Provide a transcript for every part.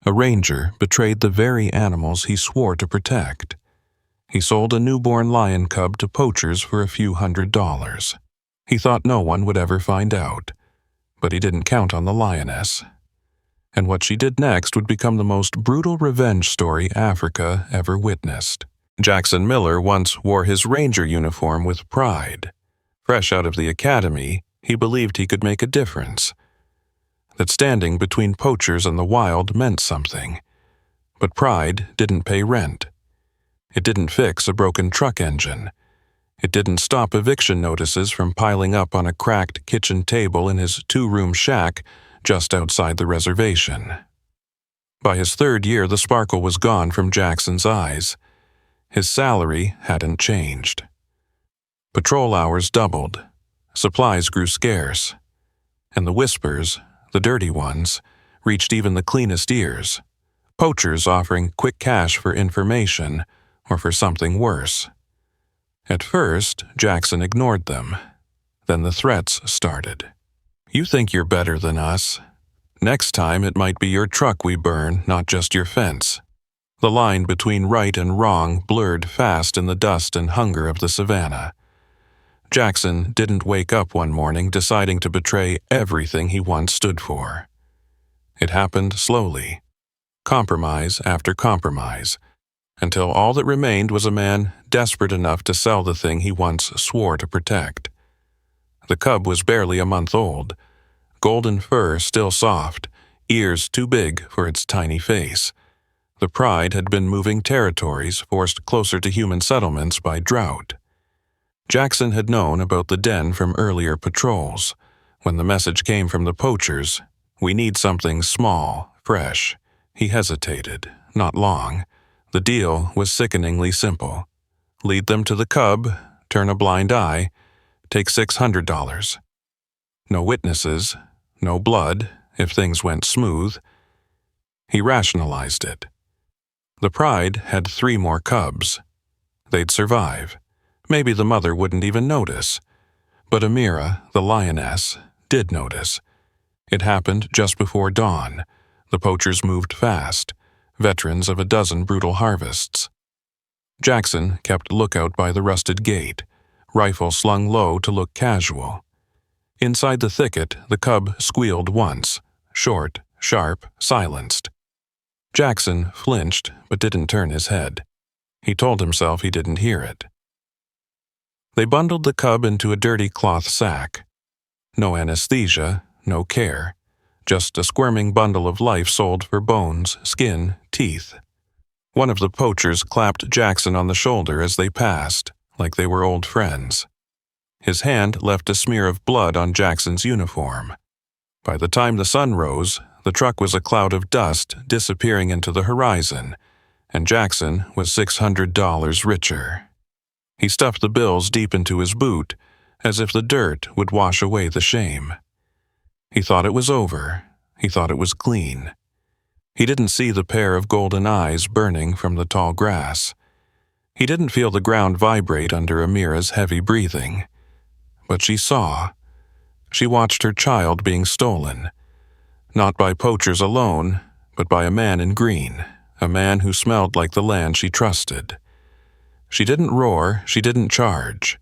A ranger betrayed the very animals he swore to protect. He sold a newborn lion cub to poachers for a few $100s. He thought no one would ever find out, but he didn't count on the lioness. And what she did next would become the most brutal revenge story Africa ever witnessed. Jackson Miller once wore his ranger uniform with pride. Fresh out of the academy, he believed he could make a difference, that standing between poachers and the wild meant something. But pride didn't pay rent. It didn't fix a broken truck engine. It didn't stop eviction notices from piling up on a cracked kitchen table in his two-room shack just outside the reservation. By his third year, the sparkle was gone from Jackson's eyes. His salary hadn't changed. Patrol hours doubled. Supplies grew scarce. And the whispers, the dirty ones, reached even the cleanest ears. Poachers offering quick cash for information or for something worse. At first, Jackson ignored them. Then the threats started. "You think you're better than us. Next time it might be your truck we burn, not just your fence." The line between right and wrong blurred fast in the dust and hunger of the savannah. Jackson didn't wake up one morning deciding to betray everything he once stood for. It happened slowly, compromise after compromise, until all that remained was a man desperate enough to sell the thing he once swore to protect. The cub was barely a month old, golden fur still soft, ears too big for its tiny face. The pride had been moving territories forced closer to human settlements by drought. Jackson had known about the den from earlier patrols. When the message came from the poachers, "We need something small, fresh," he hesitated. Not long. The deal was sickeningly simple. Lead them to the cub, turn a blind eye, take $600. No witnesses, no blood, if things went smooth. He rationalized it. The pride had 3 more cubs. They'd survive. Maybe the mother wouldn't even notice. But Amira, the lioness, did notice. It happened just before dawn. The poachers moved fast, veterans of a dozen brutal harvests. Jackson kept lookout by the rusted gate, rifle slung low to look casual. Inside the thicket, the cub squealed once, short, sharp, silenced. Jackson flinched but didn't turn his head. He told himself he didn't hear it. They bundled the cub into a dirty cloth sack. No anesthesia, no care. Just a squirming bundle of life sold for bones, skin, teeth. One of the poachers clapped Jackson on the shoulder as they passed, like they were old friends. His hand left a smear of blood on Jackson's uniform. By the time the sun rose, the truck was a cloud of dust disappearing into the horizon, and Jackson was $600 richer. He stuffed the bills deep into his boot, as if the dirt would wash away the shame. He thought it was over. He thought it was clean. He didn't see the pair of golden eyes burning from the tall grass. He didn't feel the ground vibrate under Amira's heavy breathing. But she saw. She watched her child being stolen. Not by poachers alone, but by a man in green, a man who smelled like the land she trusted. She didn't roar, she didn't charge.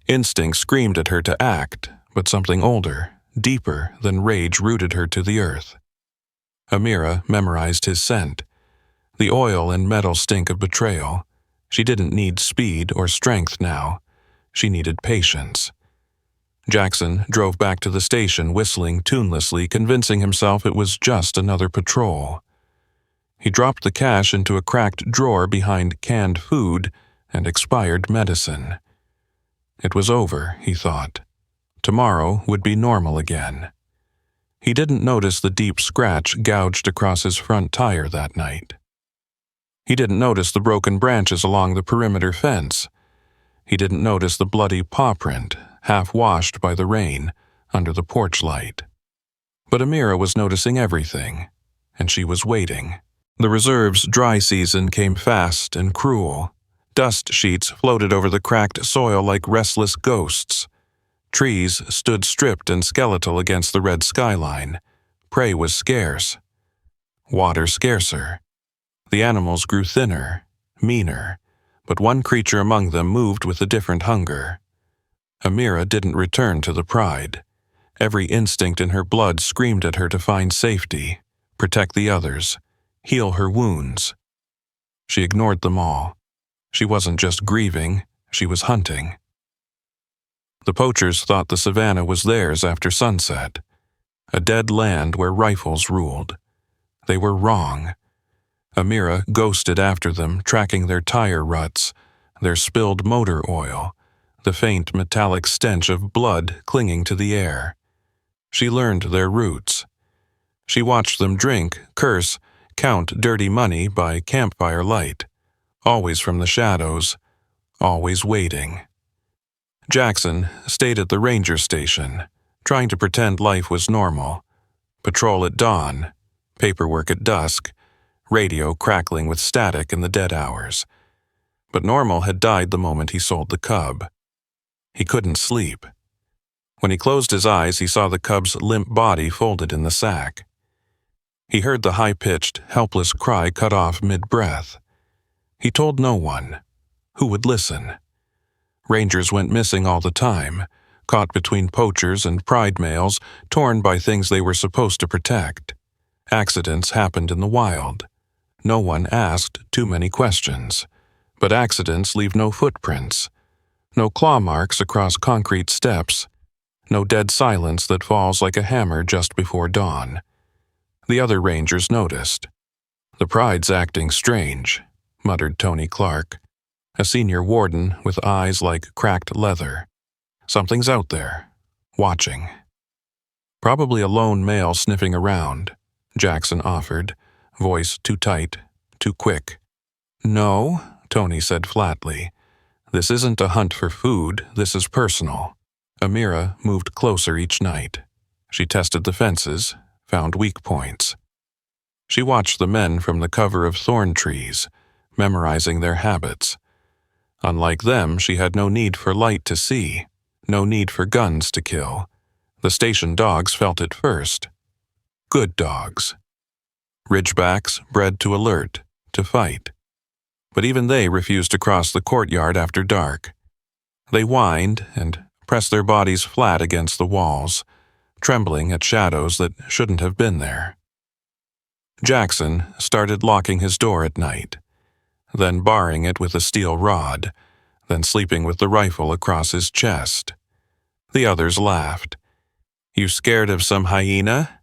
Instinct screamed at her to act, but something older, deeper than rage rooted her to the earth. Amira memorized his scent. The oil and metal stink of betrayal. She didn't need speed or strength now. She needed patience. Jackson drove back to the station whistling tunelessly, convincing himself it was just another patrol. He dropped the cash into a cracked drawer behind canned food and expired medicine. It was over, he thought. Tomorrow would be normal again. He didn't notice the deep scratch gouged across his front tire that night. He didn't notice the broken branches along the perimeter fence. He didn't notice the bloody paw print, half washed by the rain, under the porch light. But Amira was noticing everything, and she was waiting. The reserve's dry season came fast and cruel. Dust sheets floated over the cracked soil like restless ghosts. Trees stood stripped and skeletal against the red skyline. Prey was scarce. water scarcer. The animals grew thinner, meaner, but one creature among them moved with a different hunger. Amira didn't return to the pride. Every instinct in her blood screamed at her to find safety, protect the others, heal her wounds. She ignored them all. She wasn't just grieving, she was hunting. The poachers thought the savannah was theirs after sunset, a dead land where rifles ruled. They were wrong. Amira ghosted after them, tracking their tire ruts, their spilled motor oil, the faint metallic stench of blood clinging to the air. She learned their routes. She watched them drink, curse, count dirty money by campfire light, always from the shadows, always waiting. Jackson stayed at the ranger station, trying to pretend life was normal. Patrol at dawn, paperwork at dusk, radio crackling with static in the dead hours. But normal had died the moment he sold the cub. He couldn't sleep. When he closed his eyes, he saw the cub's limp body folded in the sack. He heard the high-pitched, helpless cry cut off mid-breath. He told no one. Who would listen? Rangers went missing all the time, caught between poachers and pride males, torn by things they were supposed to protect. Accidents happened in the wild. No one asked too many questions. But accidents leave no footprints, no claw marks across concrete steps, no dead silence that falls like a hammer just before dawn. The other rangers noticed. "The pride's acting strange," muttered Tony Clark, a senior warden with eyes like cracked leather. "Something's out there, watching." "Probably a lone male sniffing around," Jackson offered, voice too tight, too quick. "No," Tony said flatly. "This isn't a hunt for food, this is personal." Amira moved closer each night. She tested the fences, found weak points. She watched the men from the cover of thorn trees, memorizing their habits. Unlike them, she had no need for light to see, no need for guns to kill. The station dogs felt it first. Good dogs. Ridgebacks bred to alert, to fight. But even they refused to cross the courtyard after dark. They whined and pressed their bodies flat against the walls, trembling at shadows that shouldn't have been there. Jackson started locking his door at night, then barring it with a steel rod, then sleeping with the rifle across his chest. The others laughed. "You scared of some hyena?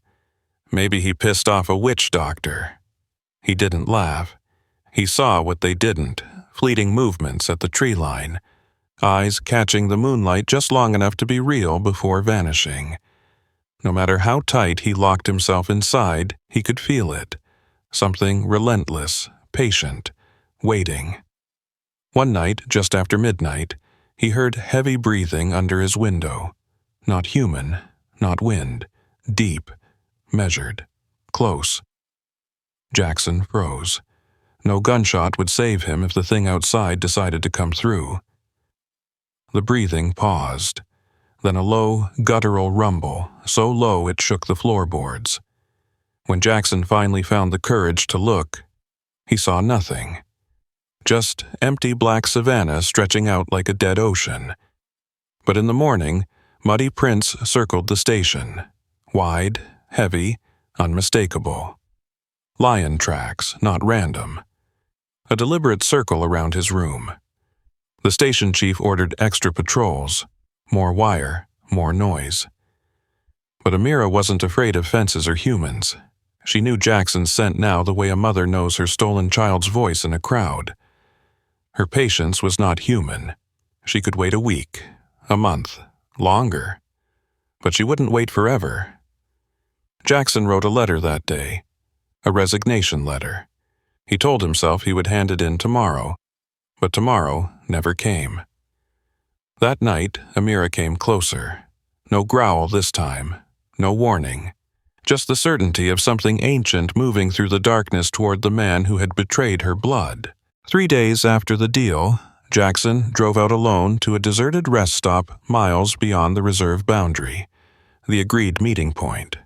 Maybe he pissed off a witch doctor." He didn't laugh. He saw what they didn't, fleeting movements at the tree line, eyes catching the moonlight just long enough to be real before vanishing. No matter how tight he locked himself inside, he could feel it. Something relentless, patient, waiting. One night, just after midnight, he heard heavy breathing under his window. Not human, not wind, deep, measured, close. Jackson froze. No gunshot would save him if the thing outside decided to come through. The breathing paused, then a low, guttural rumble, so low it shook the floorboards. When Jackson finally found the courage to look, he saw nothing. Just empty black savanna stretching out like a dead ocean. But in the morning, muddy prints circled the station, wide, heavy, unmistakable. Lion tracks, not random. A deliberate circle around his room. The station chief ordered extra patrols, more wire, more noise. But Amira wasn't afraid of fences or humans. She knew Jackson's scent now the way a mother knows her stolen child's voice in a crowd. Her patience was not human. She could wait a week, a month, longer. But she wouldn't wait forever. Jackson wrote a letter that day, a resignation letter. He told himself he would hand it in tomorrow, but tomorrow never came. That night, Amira came closer. No growl this time, no warning. Just the certainty of something ancient moving through the darkness toward the man who had betrayed her blood. 3 days after the deal, Jackson drove out alone to a deserted rest stop miles beyond the reserve boundary, the agreed meeting point.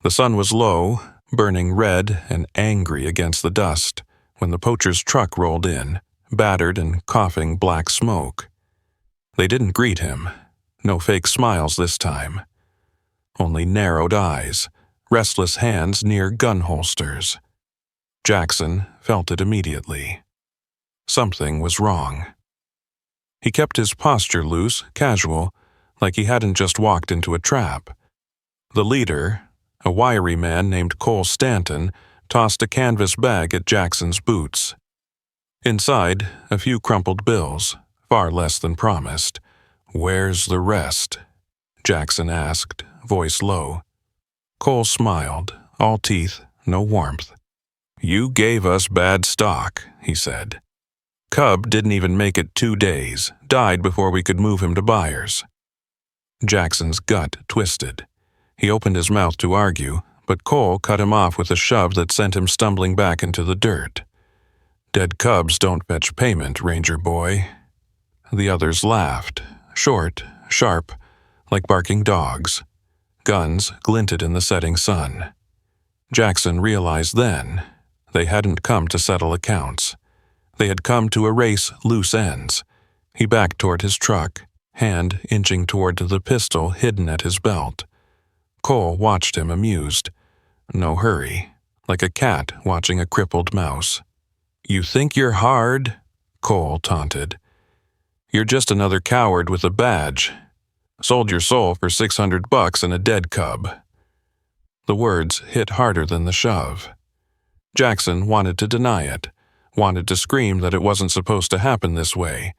The sun was low, burning red and angry against the dust when the poacher's truck rolled in, battered and coughing black smoke. They didn't greet him. No fake smiles this time. Only narrowed eyes, restless hands near gun holsters. Jackson felt it immediately. Something was wrong. He kept his posture loose, casual, like he hadn't just walked into a trap. The leader, a wiry man named Cole Stanton, tossed a canvas bag at Jackson's boots. Inside, a few crumpled bills, far less than promised. "Where's the rest?" Jackson asked, voice low. Cole smiled, all teeth, no warmth. "You gave us bad stock," he said. "Cub didn't even make it 2 days, died before we could move him to buyers." Jackson's gut twisted. He opened his mouth to argue, but Cole cut him off with a shove that sent him stumbling back into the dirt. "Dead cubs don't fetch payment, Ranger boy." The others laughed, short, sharp, like barking dogs. Guns glinted in the setting sun. Jackson realized then they hadn't come to settle accounts. They had come to erase loose ends. He backed toward his truck, hand inching toward the pistol hidden at his belt. Cole watched him amused. No hurry, like a cat watching a crippled mouse. "You think you're hard?" Cole taunted. "You're just another coward with a badge. Sold your soul for $600 and a dead cub." The words hit harder than the shove. Jackson wanted to deny it, wanted to scream that it wasn't supposed to happen this way,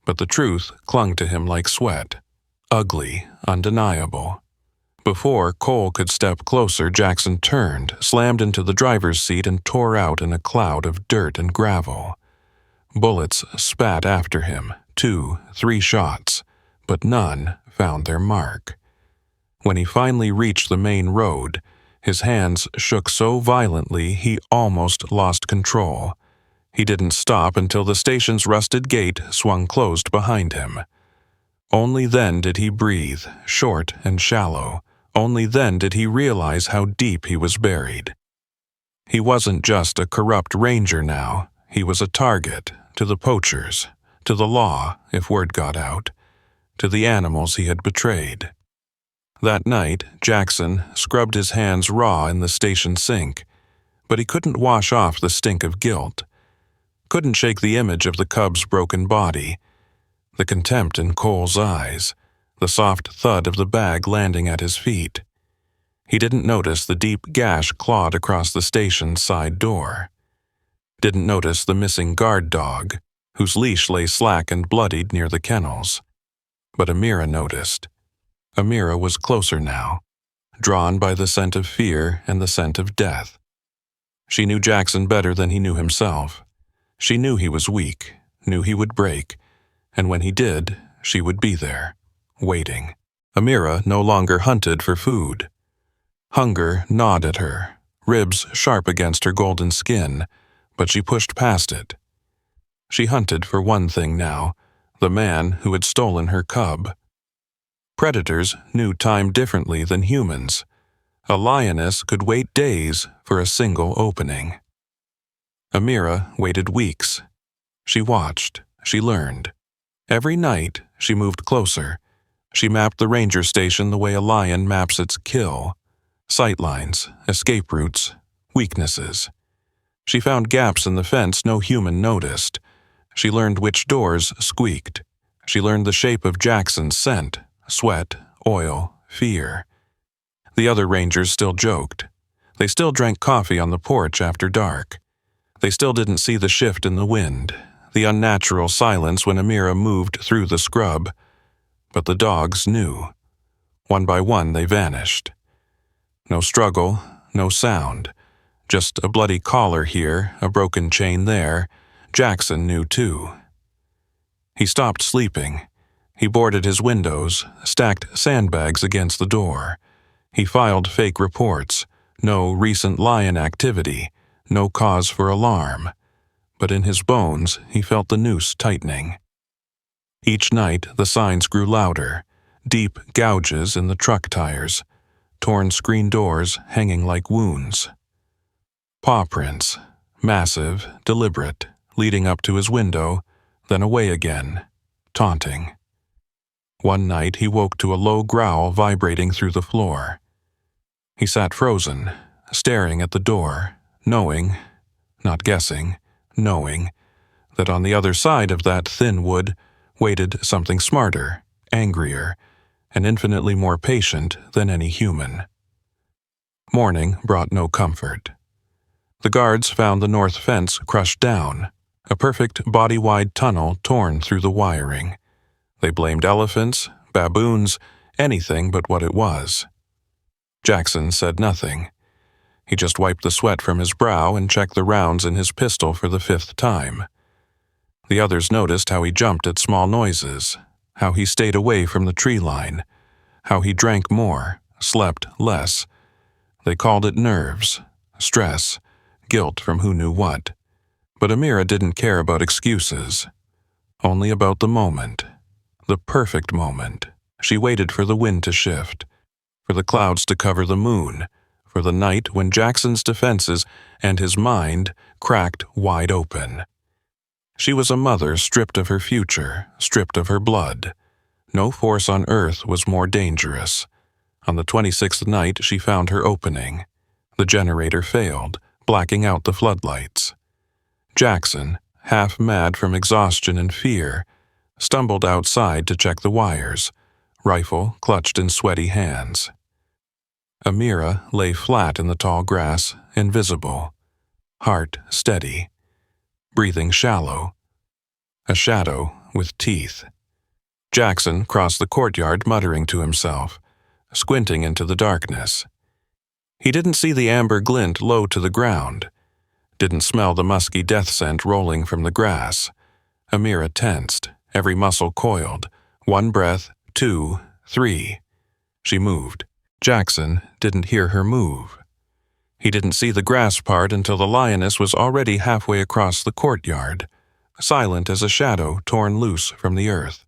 but the truth clung to him like sweat, ugly, undeniable. Before Cole could step closer, Jackson turned, slammed into the driver's seat, and tore out in a cloud of dirt and gravel. Bullets spat after him, 2, 3 shots, but none found their mark. When he finally reached the main road, his hands shook so violently he almost lost control. He didn't stop until the station's rusted gate swung closed behind him. Only then did he breathe, short and shallow. Only then did he realize how deep he was buried. He wasn't just a corrupt ranger now. He was a target to the poachers, to the law, if word got out, to the animals he had betrayed. That night, Jackson scrubbed his hands raw in the station sink, but he couldn't wash off the stink of guilt. Couldn't shake the image of the cub's broken body, the contempt in Cole's eyes, the soft thud of the bag landing at his feet. He didn't notice the deep gash clawed across the station's side door. Didn't notice the missing guard dog, whose leash lay slack and bloodied near the kennels. But Amira noticed. Amira was closer now, drawn by the scent of fear and the scent of death. She knew Jackson better than he knew himself. She knew he was weak, knew he would break, and when he did, she would be there, waiting. Amira no longer hunted for food. Hunger gnawed at her, ribs sharp against her golden skin, but she pushed past it. She hunted for one thing now, the man who had stolen her cub. Predators knew time differently than humans. A lioness could wait days for a single opening. Amira waited weeks. She watched, she learned. Every night, she moved closer. She mapped the ranger station the way a lion maps its kill. Sightlines, escape routes, weaknesses. She found gaps in the fence no human noticed. She learned which doors squeaked. She learned the shape of Jackson's scent, sweat, oil, fear. The other rangers still joked. They still drank coffee on the porch after dark. They still didn't see the shift in the wind, the unnatural silence when Amira moved through the scrub. But the dogs knew. One by one they vanished. No struggle, no sound. Just a bloody collar here, a broken chain there. Jackson knew too. He stopped sleeping. He boarded his windows, stacked sandbags against the door. He filed fake reports. No recent lion activity, no cause for alarm. But in his bones, he felt the noose tightening. Each night, the signs grew louder. Deep gouges in the truck tires. Torn screen doors hanging like wounds. Paw prints, massive, deliberate, leading up to his window, then away again, taunting. One night he woke to a low growl vibrating through the floor. He sat frozen, staring at the door, knowing, not guessing, knowing, that on the other side of that thin wood waited something smarter, angrier, and infinitely more patient than any human. Morning brought no comfort. The guards found the north fence crushed down, a perfect body-wide tunnel torn through the wiring. They blamed elephants, baboons, anything but what it was. Jackson said nothing. He just wiped the sweat from his brow and checked the rounds in his pistol for the 5th time. The others noticed how he jumped at small noises, how he stayed away from the tree line, how he drank more, slept less. They called it nerves, stress, guilt from who knew what. But Amira didn't care about excuses, only about the moment, the perfect moment. She waited for the wind to shift, for the clouds to cover the moon, for the night when Jackson's defenses and his mind cracked wide open. She was a mother stripped of her future, stripped of her blood. No force on earth was more dangerous. On the 26th night she found her opening. The generator failed, blacking out the floodlights. Jackson, half mad from exhaustion and fear, stumbled outside to check the wires, rifle clutched in sweaty hands. Amira lay flat in the tall grass, invisible, heart steady, breathing shallow, a shadow with teeth. Jackson crossed the courtyard muttering to himself, squinting into the darkness. He didn't see the amber glint low to the ground, didn't smell the musky death scent rolling from the grass. Amira tensed, every muscle coiled. 1 breath, 2, 3. She moved. Jackson didn't hear her move. He didn't see the grass part until the lioness was already halfway across the courtyard, silent as a shadow torn loose from the earth.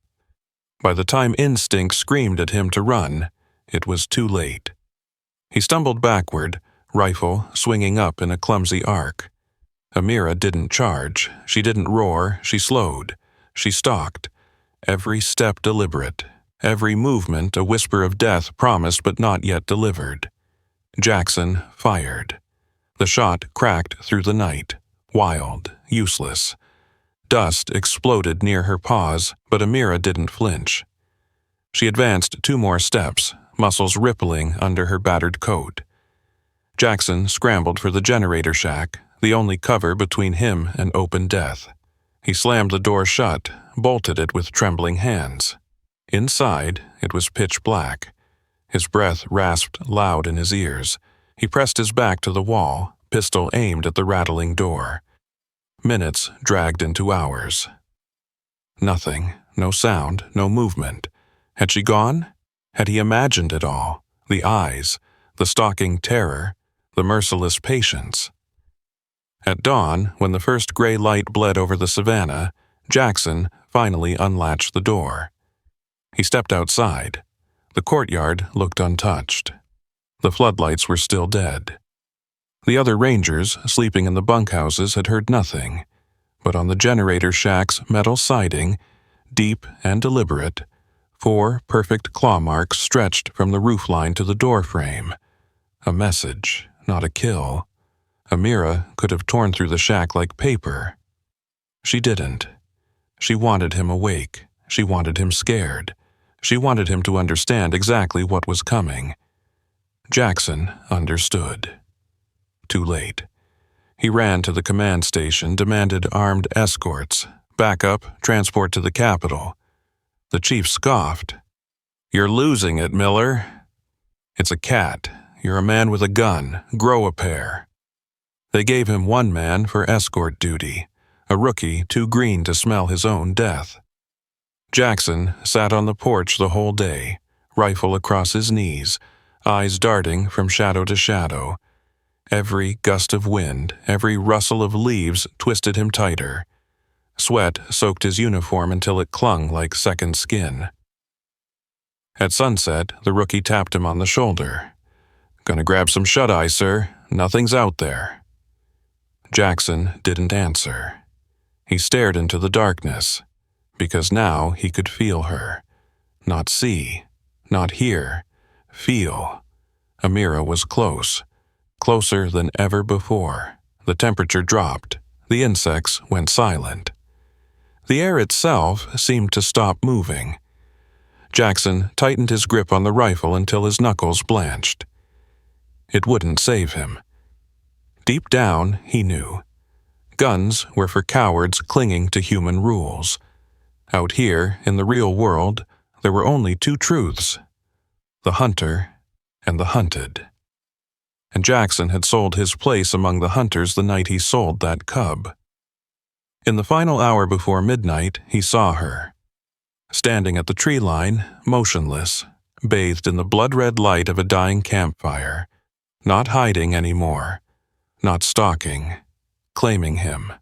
By the time instinct screamed at him to run, it was too late. He stumbled backward, rifle swinging up in a clumsy arc. Amira didn't charge, she didn't roar, she slowed. She stalked, every step deliberate, every movement a whisper of death promised but not yet delivered. Jackson fired. The shot cracked through the night, wild, useless. Dust exploded near her paws, but Amira didn't flinch. She advanced 2 more steps, muscles rippling under her battered coat. Jackson scrambled for the generator shack, the only cover between him and open death. He slammed the door shut, bolted it with trembling hands. Inside, it was pitch black. His breath rasped loud in his ears. He pressed his back to the wall, pistol aimed at the rattling door. Minutes dragged into hours. Nothing, no sound, no movement. Had she gone? Had he imagined it all? The eyes, the stalking terror, the merciless patience. At dawn, when the first gray light bled over the savannah, Jackson finally unlatched the door. He stepped outside. The courtyard looked untouched. The floodlights were still dead. The other rangers, sleeping in the bunkhouses, had heard nothing, but on the generator shack's metal siding, deep and deliberate, 4 perfect claw marks stretched from the roofline to the doorframe. A message, not a kill. Amira could have torn through the shack like paper. She didn't. She wanted him awake. She wanted him scared. She wanted him to understand exactly what was coming. Jackson understood. Too late. He ran to the command station, demanded armed escorts, backup, transport to the capital. The chief scoffed. "You're losing it, Miller. It's a cat. You're a man with a gun. Grow a pair." They gave him 1 man for escort duty, a rookie too green to smell his own death. Jackson sat on the porch the whole day, rifle across his knees, eyes darting from shadow to shadow. Every gust of wind, every rustle of leaves twisted him tighter. Sweat soaked his uniform until it clung like second skin. At sunset, the rookie tapped him on the shoulder. "Gonna grab some shut-eye, sir. Nothing's out there." Jackson didn't answer. He stared into the darkness, because now he could feel her. Not see, not hear, feel. Amira was close, closer than ever before. The temperature dropped. The insects went silent. The air itself seemed to stop moving. Jackson tightened his grip on the rifle until his knuckles blanched. It wouldn't save him. Deep down, he knew. Guns were for cowards clinging to human rules. Out here, in the real world, there were only two truths: the hunter and the hunted. And Jackson had sold his place among the hunters the night he sold that cub. In the final hour before midnight, he saw her. Standing at the tree line, motionless, bathed in the blood-red light of a dying campfire, not hiding anymore, not stalking, claiming him.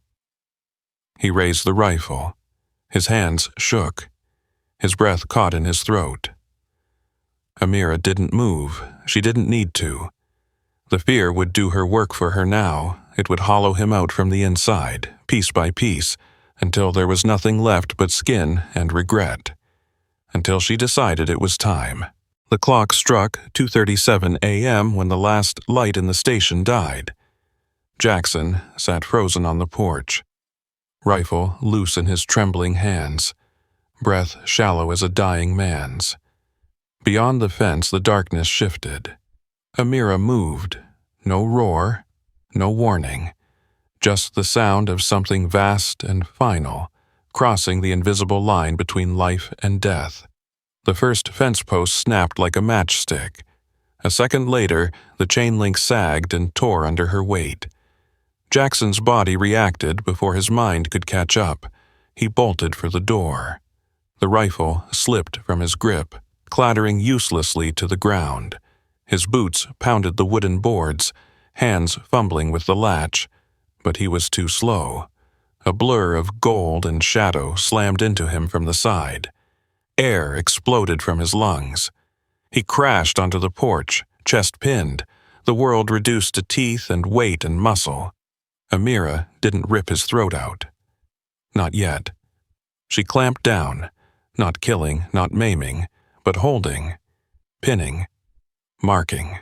He raised the rifle. His hands shook. His breath caught in his throat. Amira didn't move. She didn't need to. The fear would do her work for her now. It would hollow him out from the inside, piece by piece, until there was nothing left but skin and regret. Until she decided it was time. The clock struck 2:37 a.m. when the last light in the station died. Jackson sat frozen on the porch, rifle loose in his trembling hands, breath shallow as a dying man's. Beyond the fence, the darkness shifted. Amira moved. No roar, no warning. Just the sound of something vast and final, crossing the invisible line between life and death. The first fence post snapped like a matchstick. A second later, the chain link sagged and tore under her weight. Jackson's body reacted before his mind could catch up. He bolted for the door. The rifle slipped from his grip, clattering uselessly to the ground. His boots pounded the wooden boards, hands fumbling with the latch, but he was too slow. A blur of gold and shadow slammed into him from the side. Air exploded from his lungs. He crashed onto the porch, chest pinned, the world reduced to teeth and weight and muscle. Amira didn't rip his throat out. Not yet. She clamped down, not killing, not maiming, but holding, pinning, marking.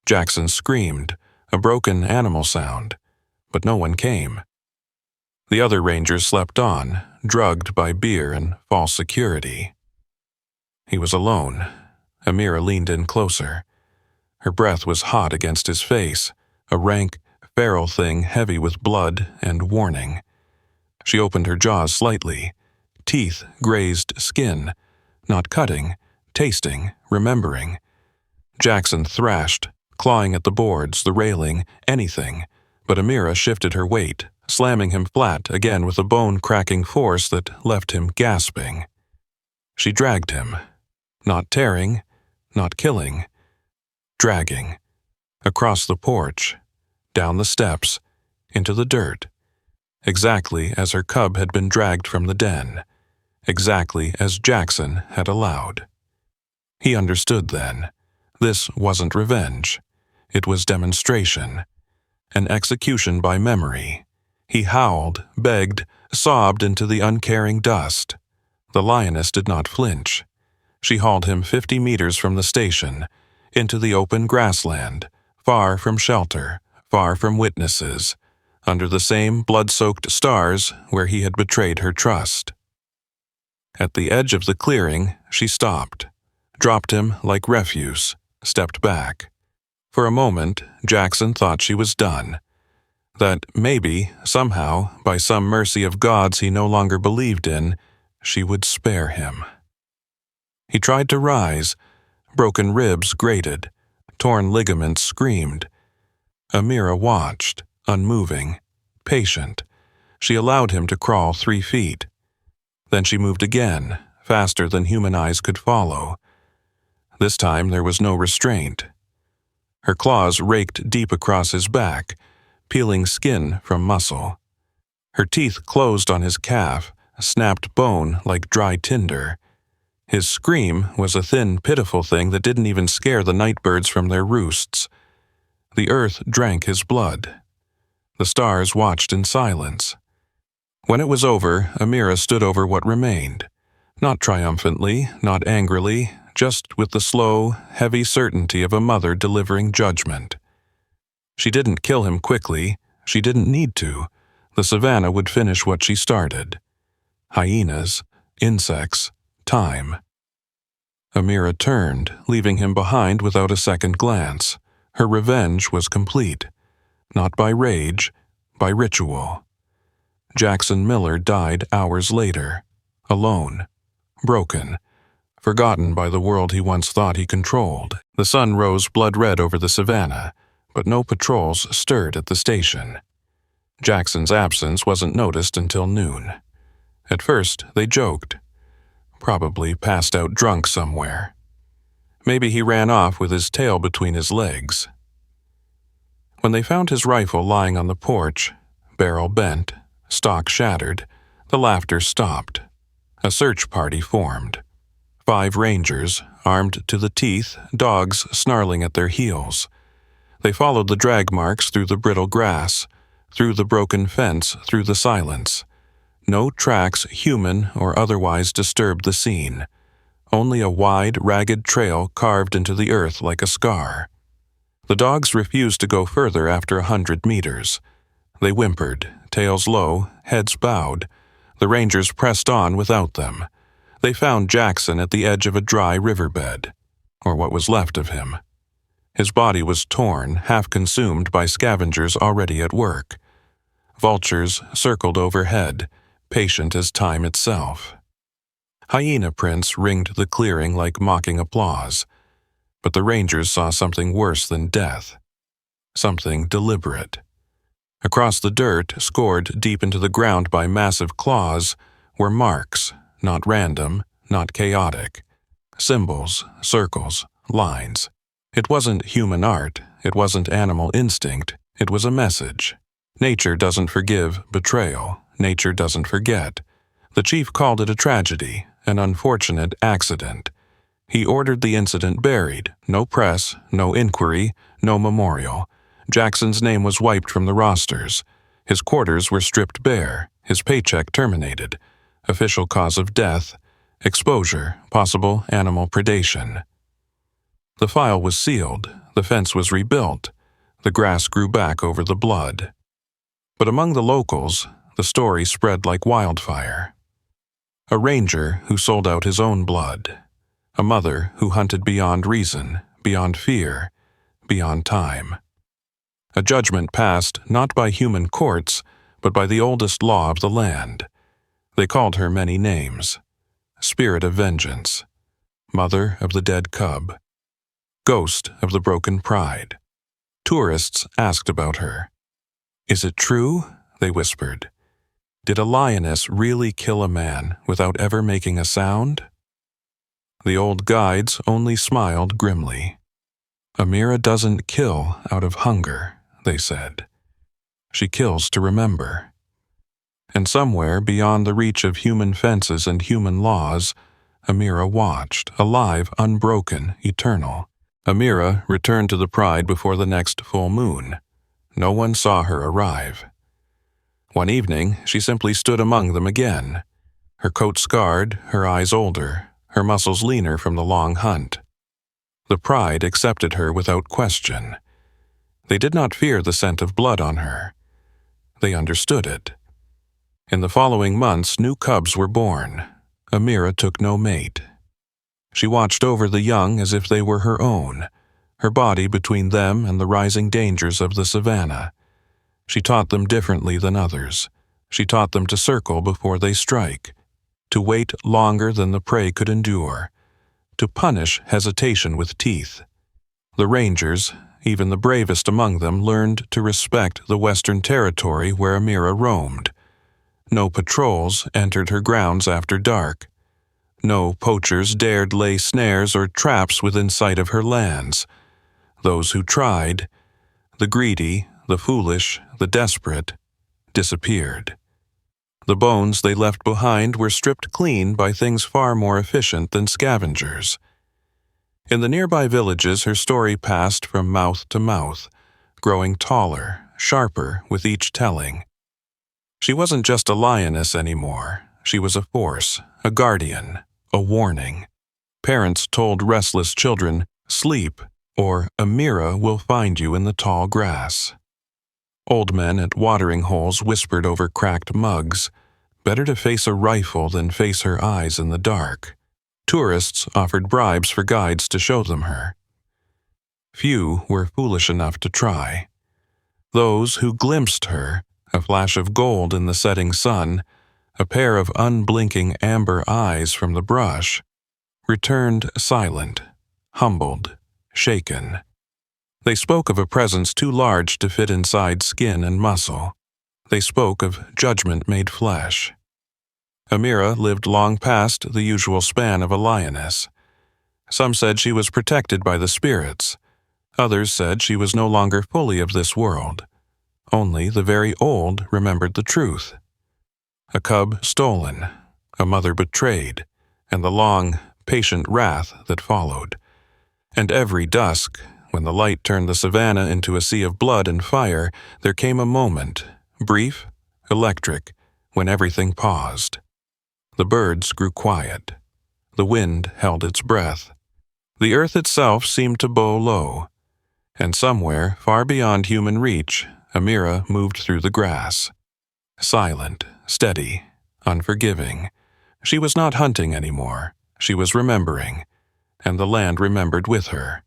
Jackson screamed, a broken animal sound, but no one came. The other rangers slept on, drugged by beer and false security. He was alone. Amira leaned in closer. Her breath was hot against his face, a rank, feral thing heavy with blood and warning. She opened her jaws slightly. Teeth grazed skin, not cutting, tasting, remembering. Jackson thrashed, clawing at the boards, the railing, anything, but Amira shifted her weight, slamming him flat again with a bone-cracking force that left him gasping. She dragged him, not tearing, not killing, dragging, across the porch, down the steps, into the dirt, exactly as her cub had been dragged from the den, exactly as Jackson had allowed. He understood then. This wasn't revenge. It was demonstration, an execution by memory. He howled, begged, sobbed into the uncaring dust. The lioness did not flinch. She hauled him 50 meters from the station, into the open grassland, far from shelter, far from witnesses, under the same blood-soaked stars where he had betrayed her trust. At the edge of the clearing, she stopped, dropped him like refuse, stepped back. For a moment, Jackson thought she was done. That maybe, somehow, by some mercy of gods he no longer believed in, she would spare him. He tried to rise. Broken ribs grated. Torn ligaments screamed. Amira watched, unmoving, patient. She allowed him to crawl 3 feet. Then she moved again, faster than human eyes could follow. This time there was no restraint. Her claws raked deep across his back, peeling skin from muscle. Her teeth closed on his calf, snapped bone like dry tinder. His scream was a thin, pitiful thing that didn't even scare the night birds from their roosts. The earth drank his blood. The stars watched in silence. When it was over, Amira stood over what remained. Not triumphantly, not angrily, just with the slow, heavy certainty of a mother delivering judgment. She didn't kill him quickly. She didn't need to. The savannah would finish what she started. Hyenas, insects, time. Amira turned, leaving him behind without a second glance. Her revenge was complete. Not by rage, by ritual. Jackson Miller died hours later, alone, broken, forgotten by the world he once thought he controlled. The sun rose blood-red over the savannah, but no patrols stirred at the station. Jackson's absence wasn't noticed until noon. At first, they joked. Probably passed out drunk somewhere. Maybe he ran off with his tail between his legs. When they found his rifle lying on the porch, barrel bent, stock shattered, the laughter stopped. A search party formed. 5 rangers, armed to the teeth, dogs snarling at their heels. They followed the drag marks through the brittle grass, through the broken fence, through the silence. No tracks, human or otherwise, disturbed the scene. Only a wide, ragged trail carved into the earth like a scar. The dogs refused to go further after 100 meters. They whimpered, tails low, heads bowed. The rangers pressed on without them. They found Jackson at the edge of a dry riverbed, or what was left of him. His body was torn, half consumed by scavengers already at work. Vultures circled overhead, patient as time itself. Hyena prints ringed the clearing like mocking applause, but the rangers saw something worse than death, something deliberate. Across the dirt, scored deep into the ground by massive claws, were marks, not random, not chaotic. Symbols, circles, lines. It wasn't human art, it wasn't animal instinct, it was a message. Nature doesn't forgive betrayal, nature doesn't forget. The chief called it a tragedy, an unfortunate accident. He ordered the incident buried, no press, no inquiry, no memorial. Jackson's name was wiped from the rosters. His quarters were stripped bare, his paycheck terminated. Official cause of death, exposure, possible animal predation. The file was sealed, the fence was rebuilt, the grass grew back over the blood. But among the locals, the story spread like wildfire. A ranger who sold out his own blood. A mother who hunted beyond reason, beyond fear, beyond time. A judgment passed not by human courts, but by the oldest law of the land. They called her many names. Spirit of vengeance. Mother of the dead cub. Ghost of the broken pride. Tourists asked about her. "Is it true?" they whispered. "Did a lioness really kill a man without ever making a sound?" The old guides only smiled grimly. "Amira doesn't kill out of hunger," they said. "She kills to remember." And somewhere beyond the reach of human fences and human laws, Amira watched, alive, unbroken, eternal. Amira returned to the Pride before the next full moon. No one saw her arrive. One evening, she simply stood among them again, her coat scarred, her eyes older, her muscles leaner from the long hunt. The Pride accepted her without question. They did not fear the scent of blood on her. They understood it. In the following months, new cubs were born. Amira took no mate. She watched over the young as if they were her own, her body between them and the rising dangers of the savannah. She taught them differently than others. She taught them to circle before they strike, to wait longer than the prey could endure, to punish hesitation with teeth. The rangers, even the bravest among them, learned to respect the western territory where Amira roamed. No patrols entered her grounds after dark. No poachers dared lay snares or traps within sight of her lands. Those who tried, the greedy, the foolish, the desperate, disappeared. The bones they left behind were stripped clean by things far more efficient than scavengers. In the nearby villages, her story passed from mouth to mouth, growing taller, sharper with each telling. She wasn't just a lioness anymore. She was a force, a guardian, a warning. Parents told restless children, "Sleep, or Amira will find you in the tall grass." Old men at watering holes whispered over cracked mugs, "Better to face a rifle than face her eyes in the dark." Tourists offered bribes for guides to show them her. Few were foolish enough to try. Those who glimpsed her, a flash of gold in the setting sun, a pair of unblinking amber eyes from the brush, returned silent, humbled, shaken. They spoke of a presence too large to fit inside skin and muscle. They spoke of judgment made flesh. Amira lived long past the usual span of a lioness. Some said she was protected by the spirits. Others said she was no longer fully of this world. Only the very old remembered the truth. A cub stolen, a mother betrayed, and the long, patient wrath that followed. And every dusk, when the light turned the savannah into a sea of blood and fire, there came a moment, brief, electric, when everything paused. The birds grew quiet. The wind held its breath. The earth itself seemed to bow low. And somewhere, far beyond human reach, Amira moved through the grass. Silent, steady, unforgiving. She was not hunting anymore. She was remembering. And the land remembered with her.